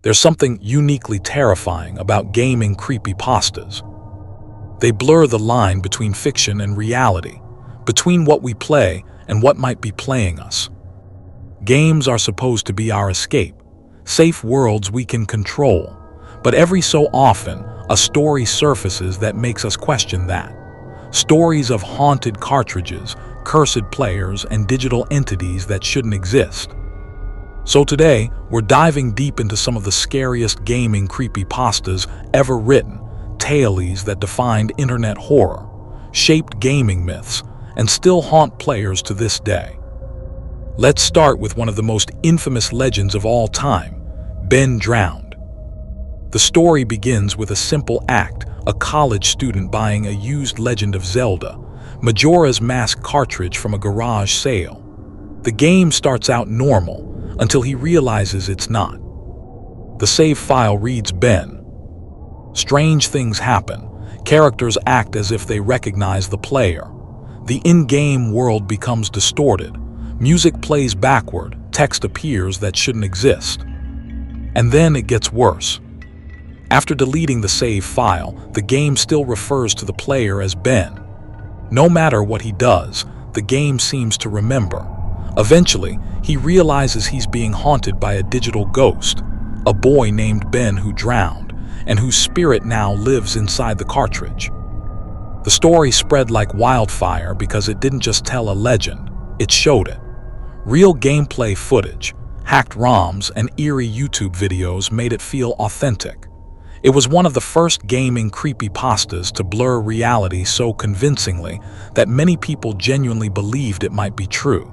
There's something uniquely terrifying about gaming creepypastas. They blur the line between fiction and reality, between what we play and what might be playing us. Games are supposed to be our escape, safe worlds we can control, but every so often, a story surfaces that makes us question that. Stories of haunted cartridges, cursed players, and digital entities that shouldn't exist. So today, we're diving deep into some of the scariest gaming creepypastas ever written, tales that defined internet horror, shaped gaming myths, and still haunt players to this day. Let's start with one of the most infamous legends of all time, Ben Drowned. The story begins with a simple act, a college student buying a used Legend of Zelda, Majora's Mask cartridge from a garage sale. The game starts out normal, until he realizes it's not. The save file reads Ben. Strange things happen. Characters act as if they recognize the player. The in-game world becomes distorted. Music plays backward, text appears that shouldn't exist. And then it gets worse. After deleting the save file, the game still refers to the player as Ben. No matter what he does, the game seems to remember. Eventually, he realizes he's being haunted by a digital ghost, a boy named Ben who drowned, and whose spirit now lives inside the cartridge. The story spread like wildfire because it didn't just tell a legend, it showed it. Real gameplay footage, hacked ROMs, and eerie YouTube videos made it feel authentic. It was one of the first gaming creepypastas to blur reality so convincingly that many people genuinely believed it might be true.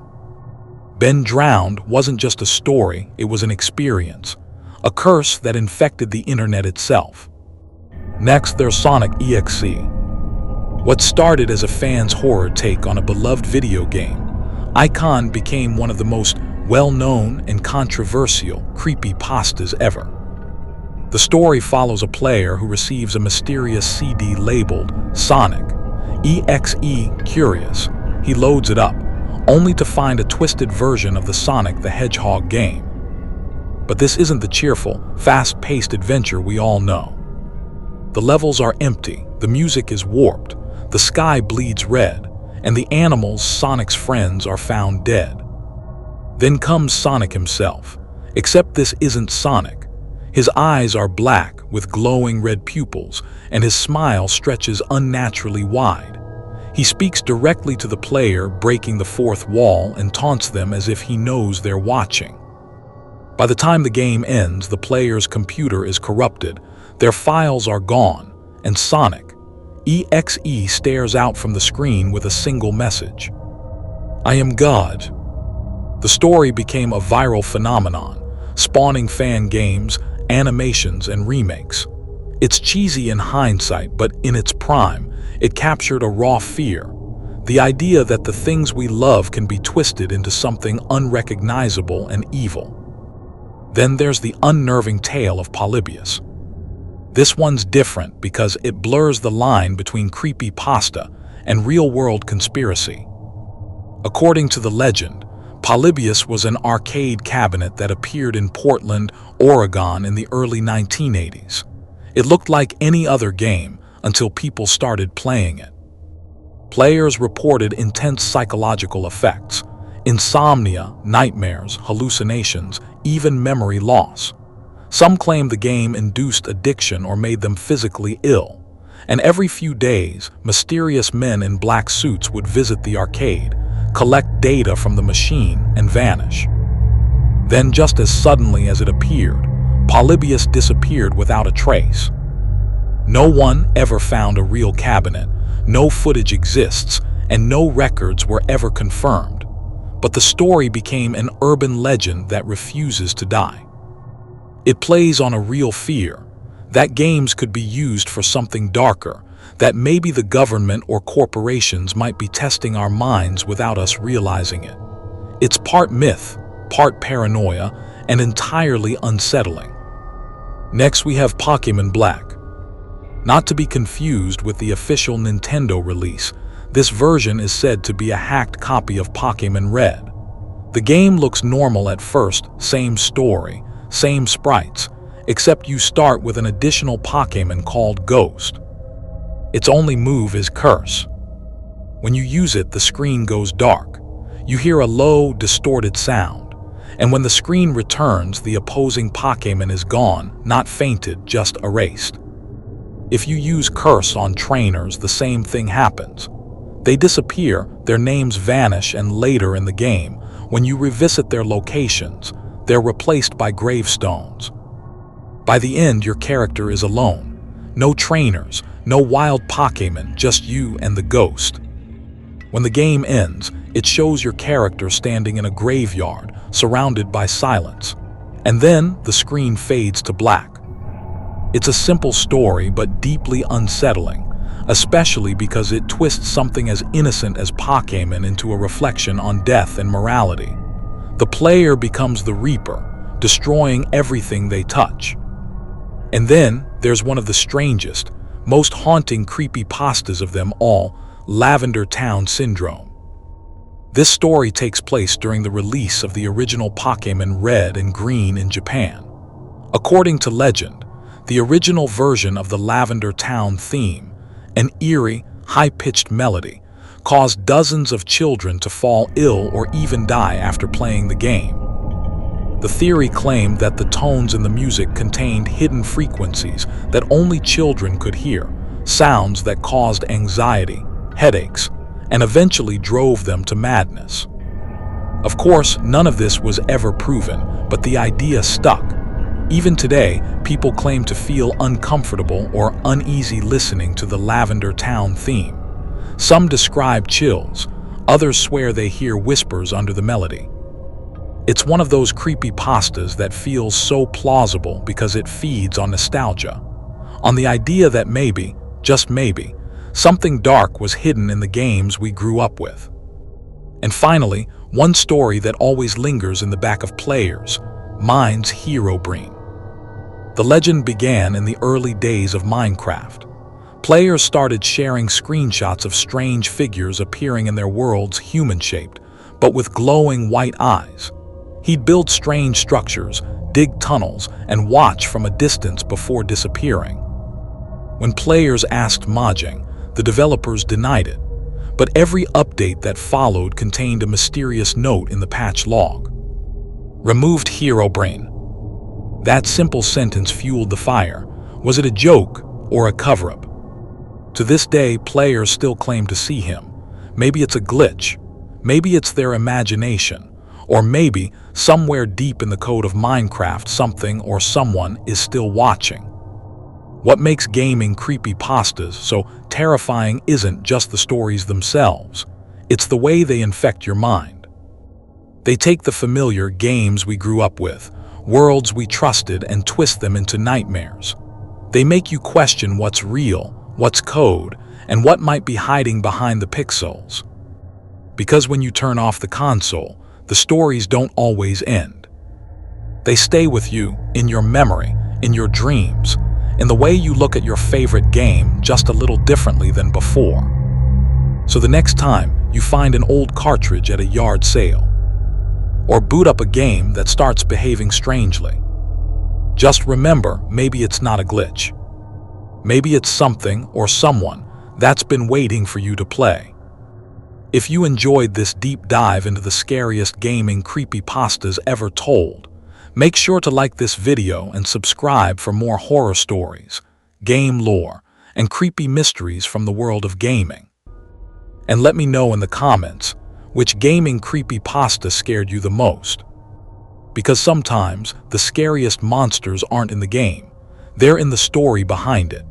Ben Drowned wasn't just a story, it was an experience, a curse that infected the internet itself. Next, there's Sonic EXE. What started as a fan's horror take on a beloved video game, Icon became one of the most well-known and controversial creepypastas ever. The story follows a player who receives a mysterious CD labeled Sonic EXE Curious. He loads it up, only to find a twisted version of the Sonic the Hedgehog game. But this isn't the cheerful, fast-paced adventure we all know. The levels are empty, the music is warped, the sky bleeds red, and the animals, Sonic's friends, are found dead. Then comes Sonic himself, except this isn't Sonic. His eyes are black with glowing red pupils, and his smile stretches unnaturally wide. He speaks directly to the player, breaking the fourth wall, and taunts them as if he knows they're watching. By the time the game ends, the player's computer is corrupted, their files are gone, and Sonic EXE stares out from the screen with a single message: "I am God." The story became a viral phenomenon, spawning fan games, animations, and remakes. It's cheesy in hindsight, but in its prime, it captured a raw fear. The idea that the things we love can be twisted into something unrecognizable and evil. Then there's the unnerving tale of Polybius. This one's different because it blurs the line between creepypasta and real-world conspiracy. According to the legend, Polybius was an arcade cabinet that appeared in Portland, Oregon in the early 1980s. It looked like any other game until people started playing it. Players reported intense psychological effects, insomnia, nightmares, hallucinations, even memory loss. Some claim the game induced addiction or made them physically ill, and every few days, mysterious men in black suits would visit the arcade, collect data from the machine, and vanish. Then, just as suddenly as it appeared, Polybius disappeared without a trace. No one ever found a real cabinet, no footage exists, and no records were ever confirmed. But the story became an urban legend that refuses to die. It plays on a real fear, that games could be used for something darker, that maybe the government or corporations might be testing our minds without us realizing it. It's part myth, part paranoia, and entirely unsettling. Next, we have Pokémon Black. Not to be confused with the official Nintendo release, this version is said to be a hacked copy of Pokémon Red. The game looks normal at first, same story, same sprites, except you start with an additional Pokémon called Ghost. Its only move is Curse. When you use it, the screen goes dark. You hear a low, distorted sound, and when the screen returns, the opposing Pokémon is gone, not fainted, just erased. If you use Curse on trainers, the same thing happens. They disappear, their names vanish, and later in the game, when you revisit their locations, they're replaced by gravestones. By the end, your character is alone. No trainers, no wild Pokémon, just you and the ghost. When the game ends, it shows your character standing in a graveyard, surrounded by silence. And then, the screen fades to black. It's a simple story, but deeply unsettling, especially because it twists something as innocent as Pokémon into a reflection on death and morality. The player becomes the Reaper, destroying everything they touch. And then, there's one of the strangest, most haunting creepypastas of them all, Lavender Town Syndrome. This story takes place during the release of the original Pokémon Red and Green in Japan. According to legend, the original version of the Lavender Town theme, an eerie, high-pitched melody, caused dozens of children to fall ill or even die after playing the game. The theory claimed that the tones in the music contained hidden frequencies that only children could hear, sounds that caused anxiety, headaches, and eventually drove them to madness. Of course, none of this was ever proven, but the idea stuck. Even today, people claim to feel uncomfortable or uneasy listening to the Lavender Town theme. Some describe chills, others swear they hear whispers under the melody. It's one of those creepypastas that feels so plausible because it feeds on nostalgia, on the idea that maybe, just maybe, something dark was hidden in the games we grew up with. And finally, one story that always lingers in the back of players, mine's Herobrine. The legend began in the early days of Minecraft. Players started sharing screenshots of strange figures appearing in their worlds human-shaped, but with glowing white eyes. He'd build strange structures, dig tunnels, and watch from a distance before disappearing. When players asked Mojang, the developers denied it, but every update that followed contained a mysterious note in the patch log. Removed Herobrine. That simple sentence fueled the fire. Was it a joke or a cover-up? To this day, players still claim to see him. Maybe it's a glitch. Maybe it's their imagination. Or maybe, somewhere deep in the code of Minecraft, something or someone is still watching. What makes gaming creepypastas so terrifying isn't just the stories themselves. It's the way they infect your mind. They take the familiar games we grew up with, worlds we trusted, and twist them into nightmares. They make you question what's real, what's code, and what might be hiding behind the pixels. Because when you turn off the console, the stories don't always end. They stay with you, in your memory, in your dreams, in the way you look at your favorite game just a little differently than before. So the next time you find an old cartridge at a yard sale, or boot up a game that starts behaving strangely, just remember, maybe it's not a glitch. Maybe it's something or someone that's been waiting for you to play. If you enjoyed this deep dive into the scariest gaming creepypastas ever told, make sure to like this video and subscribe for more horror stories, game lore, and creepy mysteries from the world of gaming. And let me know in the comments which gaming creepypasta scared you the most. Because sometimes the scariest monsters aren't in the game, they're in the story behind it.